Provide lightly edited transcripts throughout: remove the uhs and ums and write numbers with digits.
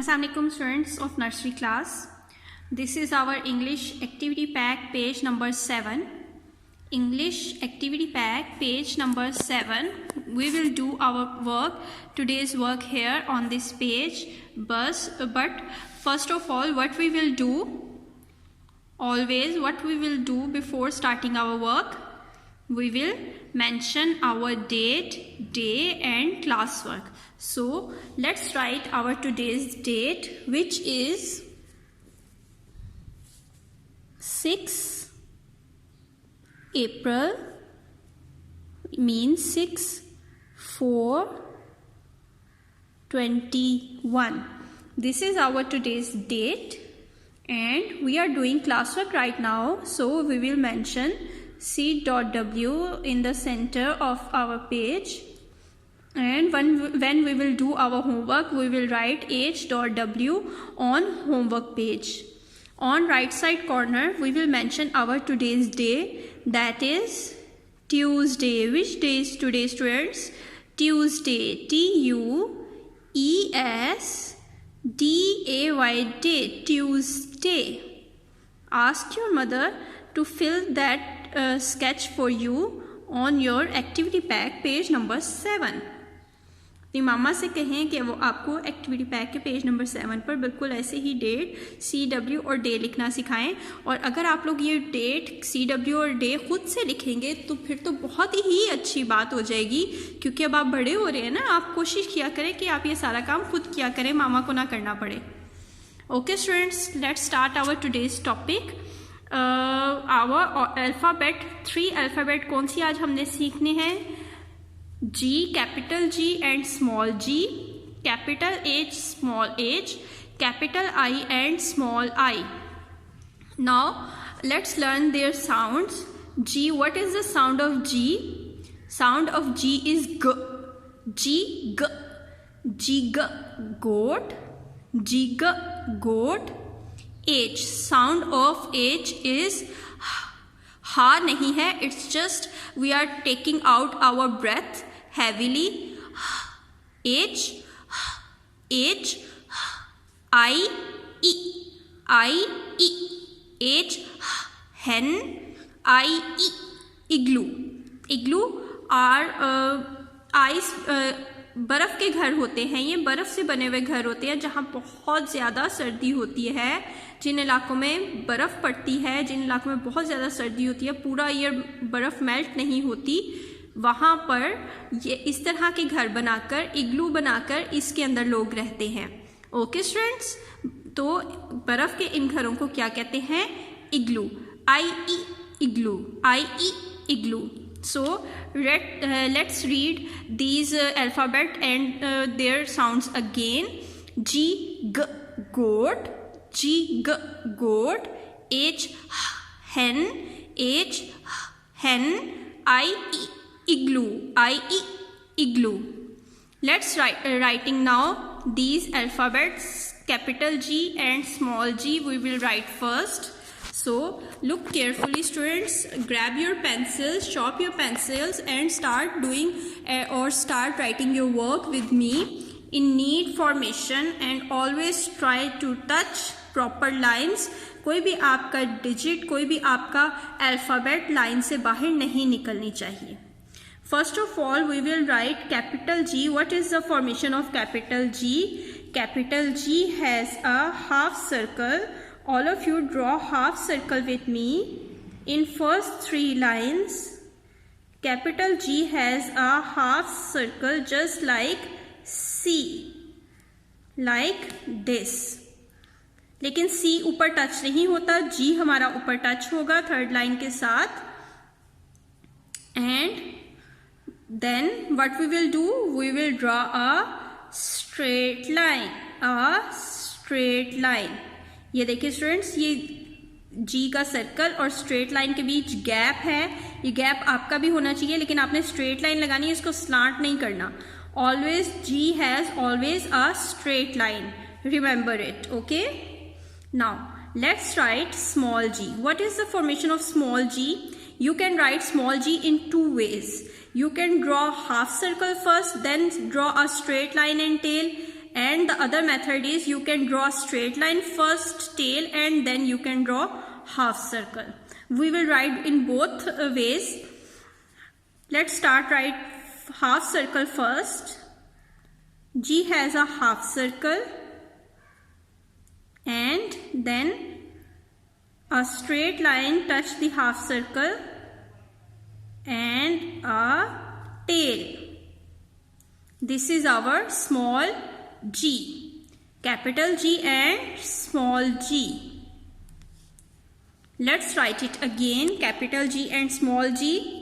Assalamu alaikum students of nursery class. This is our English activity pack page number 7. English activity pack page number 7. We will do our work, today's work here on this page. But first of all, what we will do before starting our work, we will mention our date, day and classwork. So let's write our today's date, which is 6 April, means 6/4/21. This is our today's date and we are doing classwork right now, so we will mention C.W in the center of our page, and when we will do our homework, we will write H.W on homework page. On right side corner, we will mention our today's day, that is Tuesday. Which day is today, students? Tuesday. Tuesday, day, Tuesday. Ask your mother to fill that sketch for you on your activity pack page number 7. तो मामा से कहें कि वो आपको activity pack के page number 7 पर बिल्कुल ऐसे ही डेट, CW और डे लिखना सिखाएं. और अगर आप लोग ये डेट, CW और डे खुद से लिखेंगे तो फिर तो बहुत ही अच्छी बात हो जाएगी, क्योंकि अब आप बड़े हो रहे हैं ना. आप कोशिश किया करें कि आप ये सारा काम खुद किया करें, मामा को ना करना पड़े. Okay students, let's start our today's topic. Our alphabet, 3 alphabet कौन सी आज हमने सीखने हैं? G, capital G and small g, capital H, small h, capital I and small I. Now let's learn their sounds. G, what is the sound of G? Sound of G is G. G, G. Jig, goat. Jig, goat. H, sound of H is ha नहीं है, it's just we are taking out our breath heavily. H, H, I, E, H, hen, I, E, igloo. Igloo are ice, बर्फ़ के घर होते हैं. ये बर्फ़ से बने हुए घर होते हैं जहाँ बहुत ज़्यादा सर्दी होती है. जिन इलाकों में बर्फ़ पड़ती है, जिन इलाकों में बहुत ज़्यादा सर्दी होती है, पूरा ईयर बर्फ़ मेल्ट नहीं होती, वहाँ पर ये इस तरह के घर बनाकर, इग्लू बनाकर इसके अंदर लोग रहते हैं. ओके स्टूडेंट्स, तो बर्फ़ के इन घरों को क्या कहते हैं? इग्लू. I-E, igloo. I-E, igloo. So let's read these alphabet and their sounds again. G, G, goat. G, G, goat. H, hen. H, hen. I, E, igloo. I, E, igloo. Let's writing now these alphabets. Capital G and small g we will write first. So look carefully students, grab your pencils, sharp your pencils and start doing or start writing your work with me in neat formation, and always try to touch proper lines. कोई भी आपका digit, कोई भी आपका alphabet line से बाहर नहीं निकलनी चाहिए. First of all, we will write capital G. What is the formation of capital G? Capital G has a half circle. All of you draw half circle with me. In first 3 lines, capital G has a half circle just like C, like this. लेकिन C ऊपर touch नहीं होता, G हमारा ऊपर touch होगा 3rd line के साथ. And then what we will do? We will draw a straight line. A straight line. ये देखिए स्टूडेंट्स, ये G का सर्कल और स्ट्रेट लाइन के बीच गैप है. ये गैप आपका भी होना चाहिए, लेकिन आपने स्ट्रेट लाइन लगानी है, इसको स्लांट नहीं करना. Always G has always a straight line. Remember it. Okay, now let's write small G. What is the formation of small G? You can write small g in 2 ways. You can draw half circle first, then draw a straight line and tail, and the other method is you can draw straight line first, tail, and then you can draw half circle. We will write in both ways. Let's start write half circle first. G has a half circle and then a straight line touch the half circle and a tail. This is our small g, capital G and small g. Let's write it again, capital G and small g.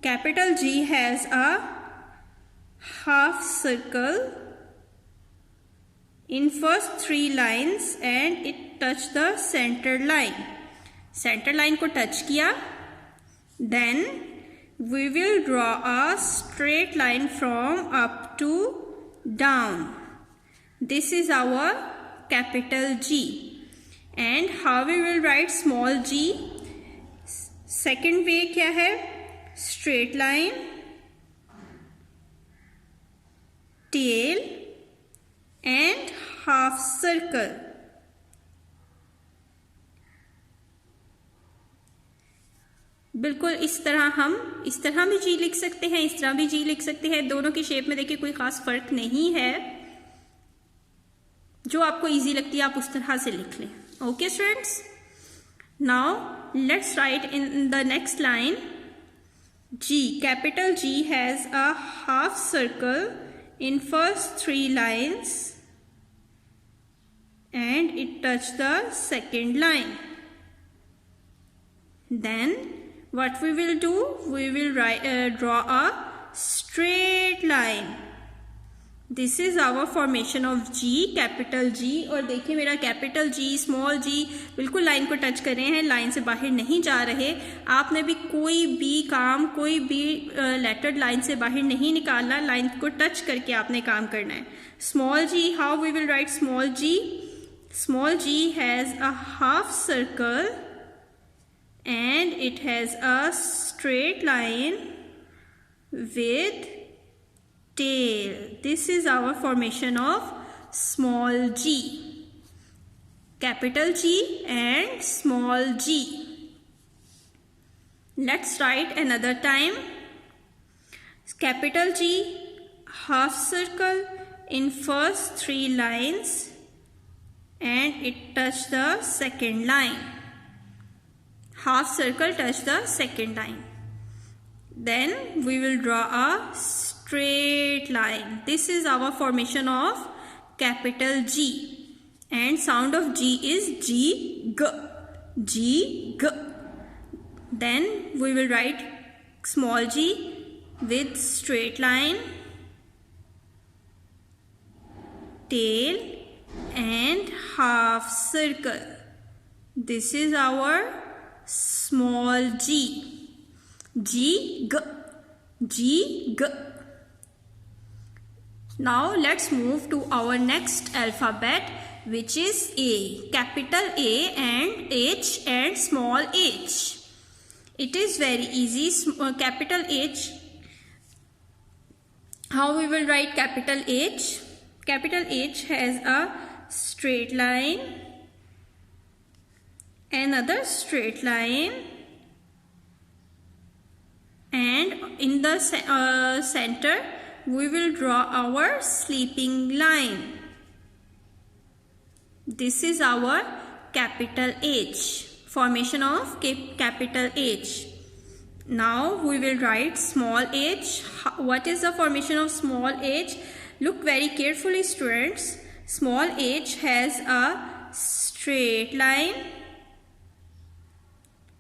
Capital G has a half circle in first 3 lines and it touch the center line. Center line को touch किया. Then we will draw a straight line from up to down. This is our capital G. And how we will write small g? Second way क्या है? Straight line, tail and half circle. बिल्कुल इस तरह भी जी लिख सकते हैं, इस तरह भी जी लिख सकते हैं. दोनों की शेप में देखिए कोई खास फर्क नहीं है. जो आपको इजी लगती है आप उस तरह से लिख लें. Okay students, now let's write in the next line. G, capital G has a half circle in first 3 lines and it touch the second line. Then what we will do? We will draw a straight line. This is our formation of G, capital G. और देखिए मेरा capital G, small g बिल्कुल line को touch कर रहे हैं, line से बाहर नहीं जा रहे. आपने भी कोई भी काम, कोई भी लेटर लाइन से बाहर नहीं निकालना, लाइन को टच करके आपने काम करना है. Small g, how we will write small g? Small g has a half circle and it has a straight line with tail. This is our formation of small g, capital G and small g. Let's write another time. Capital G, half circle in first 3 lines and it touch the second line. Half circle touch the second line. Then we will draw a straight line. This is our formation of capital G and sound of G is G, G, G, G. Then we will write small g with straight line, tail and half circle. This is our small g, G, G, G, G. Now let's move to our next alphabet, which is A, capital A and H and small h. It is very easy. Capital H, how we will write capital H? Capital H has a straight line, another straight line, and in the center we will draw our sleeping line. This is our capital H, formation of capital H. Now we will write small h. What is the formation of small h? Look very carefully, students. Small h has a straight line.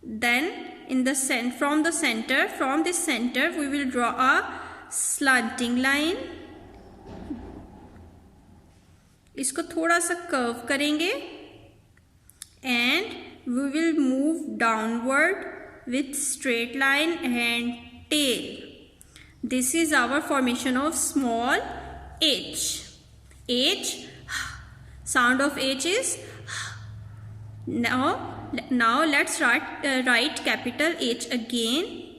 Then in the from this center we will draw a slanting line. इसको थोड़ा सा curve करेंगे and we will move downward with straight line and tail. This is our formation of small h. H, sound of H is now let's write capital H again.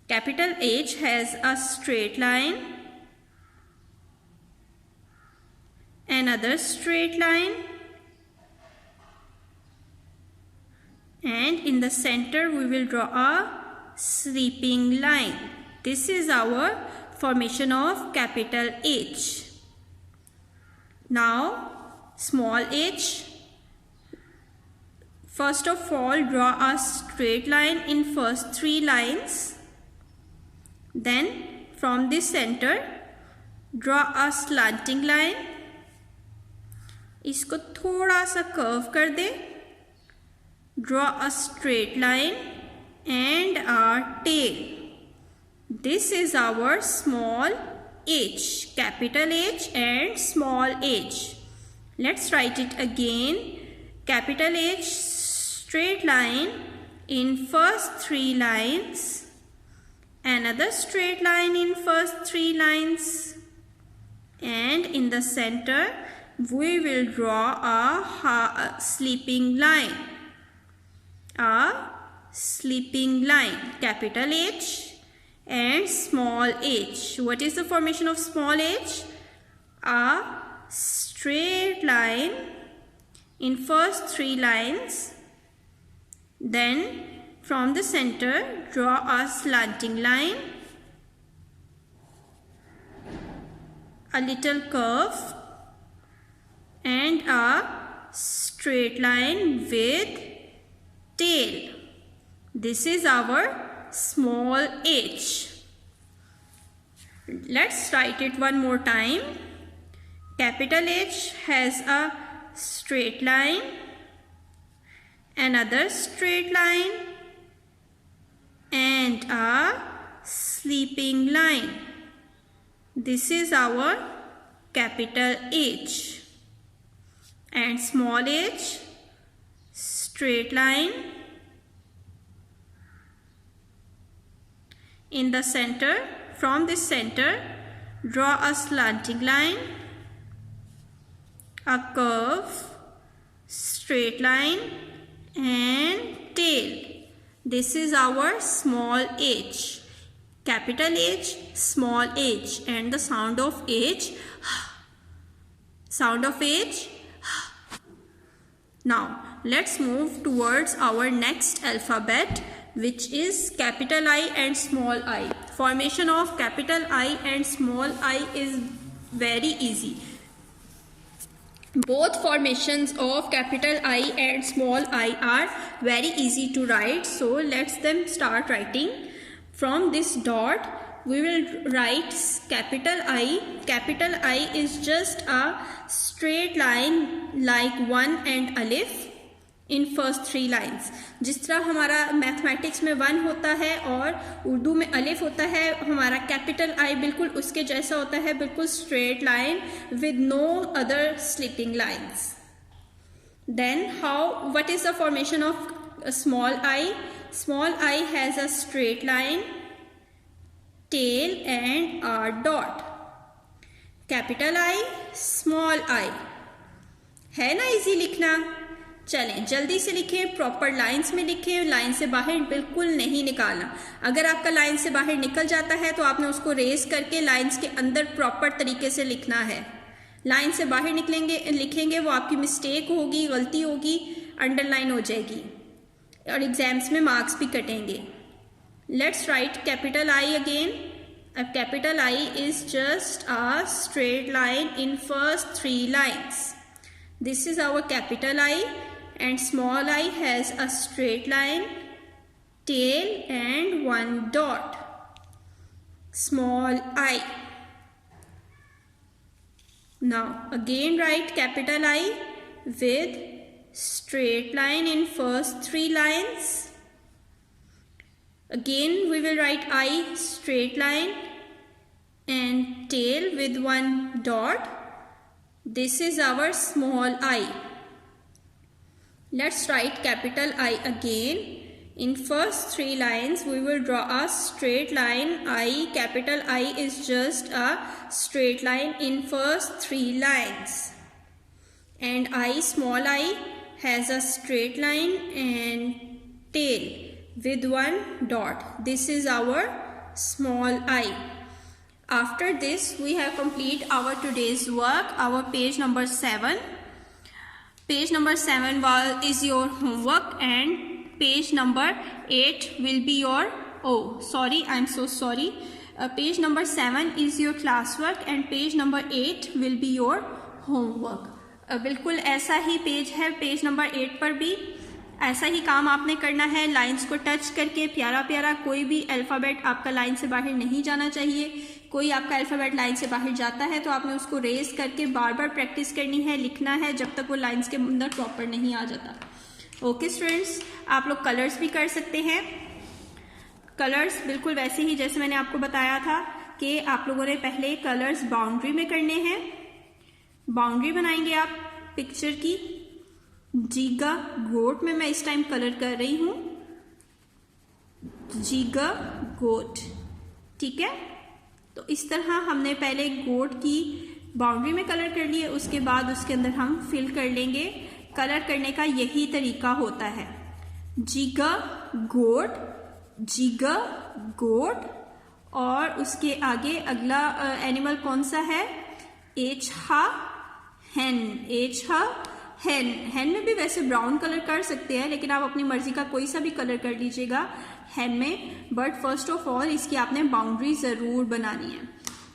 Capital H has a straight line, another straight line, and in the center we will draw a sleeping line. This is our formation of capital H. Now small h. First of all, draw a straight line in first 3 lines. Then from this center draw a slanting line. इसको थोड़ा सा curve कर दे. Draw a straight line and a tail. This is our small h, capital H and small h. Let's write it again. Capital H, straight line in first 3 lines, another straight line in first 3 lines, and in the center we will draw a sleeping line. A sleeping line, capital H and small h. What is the formation of small h? A straight line in first 3 lines. Then from the center draw a slanting line, a little curve, and a straight line with tail. This is our small h. Let's write it one more time. Capital H has a straight line, another straight line, and a sleeping line. This is our capital H. And small h, straight line. In the center, from this center, draw a slanting line, a curve, straight line, and tail. This is our small h. Capital H, small h, and the sound of h. Sound of h. Now let's move towards our next alphabet, which is capital I and small I. Formation of capital I and small I is very easy. Both formations of capital I and small I are very easy to write. So let's them start writing. From this dot we will write capital I. Capital I is just a straight line like 1 and alif in first 3 lines. जिस तरह हमारा mathematics में 1 होता है और उर्दू में अलिफ होता है, हमारा कैपिटल आई बिल्कुल उसके जैसा होता है, बिल्कुल straight line with no other sleeping lines. Then what is the formation of a small I? Small I has a straight line, tail and a dot. Capital I, small I. है ना easy लिखना? चलें जल्दी से लिखें, proper lines में लिखें, line से बाहर बिल्कुल नहीं निकालना. अगर आपका लाइन से बाहर निकल जाता है तो आपने उसको रेस करके लाइंस के अंदर प्रॉपर तरीके से लिखना है. लाइन से बाहर लिखेंगे वो आपकी मिस्टेक होगी, गलती होगी, अंडरलाइन हो जाएगी और एग्जाम्स में मार्क्स भी कटेंगे. Let's write capital I again. अब capital I is just a straight line in first 3 lines. This is our capital I, and small I has a straight line, tail and 1 dot. Small I. Now again write capital I with straight line in first 3 lines. Again we will write I, straight line and tail with 1 dot. This is our small I. Let's write capital I again. In first 3 lines we will draw a straight line I. Capital I is just a straight line in first 3 lines. And I, small I, has a straight line and tail with 1 dot. This is our small I. After this, we have complete our today's work, our page number 7. Page number 7 is your homework, and page number 8 will be your, oh sorry, I'm so sorry. Page number 7 is your classwork and page number 8 will be your homework. बिल्कुल ऐसा ही page है page number 8 पर भी ऐसा ही काम आपने करना है। लाइंस को टच करके प्यारा प्यारा, कोई भी अल्फ़ाबेट आपका लाइन से बाहर नहीं जाना चाहिए। कोई आपका अल्फ़ाबेट लाइन से बाहर जाता है तो आपने उसको रेस करके बार बार प्रैक्टिस करनी है, लिखना है जब तक वो लाइंस के अंदर प्रॉपर नहीं आ जाता। ओके स्टूडेंट्स, आप लोग कलर्स भी कर सकते हैं। कलर्स बिल्कुल वैसे ही जैसे मैंने आपको बताया था कि आप लोगों ने पहले कलर्स बाउंड्री में करने हैं। बाउंड्री बनाएंगे आप पिक्चर की। जीगा गोट में मैं इस टाइम कलर कर रही हूं, जीगा गोट, ठीक है। तो इस तरह हमने पहले गोट की बाउंड्री में कलर कर लिए, उसके बाद उसके अंदर हम फिल कर लेंगे। कलर करने का यही तरीका होता है। जीगा गोट, जीगा गोट, और उसके आगे अगला एनिमल कौन सा है? एचहा हेन, एचहा हेन। हेन में भी वैसे ब्राउन कलर कर सकते हैं, लेकिन आप अपनी मर्जी का कोई सा भी कलर कर लीजिएगा हेन में। बट फर्स्ट ऑफ ऑल इसकी आपने बाउंड्री जरूर बनानी है।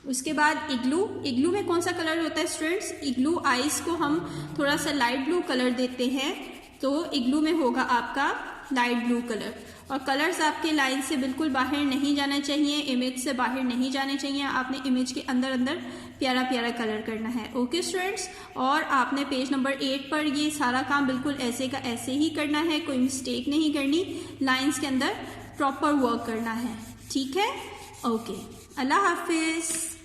उसके बाद इग्लू। इग्लू में कौन सा कलर होता है स्टूडेंट्स? इग्लू आइस को हम थोड़ा सा लाइट ब्लू कलर देते हैं, तो इग्लू में होगा आपका लाइट ब्लू कलर। और कलर्स आपके लाइन से बिल्कुल बाहर नहीं जाना चाहिए, इमेज से बाहर नहीं जाने चाहिए। आपने इमेज के अंदर अंदर प्यारा प्यारा कलर करना है। ओके स्टूडेंट्स, और आपने पेज नंबर 8 पर ये सारा काम बिल्कुल ऐसे का ऐसे ही करना है, कोई मिस्टेक नहीं करनी, लाइंस के अंदर प्रॉपर वर्क करना है, ठीक है। ओके, अल्लाह हाफिज।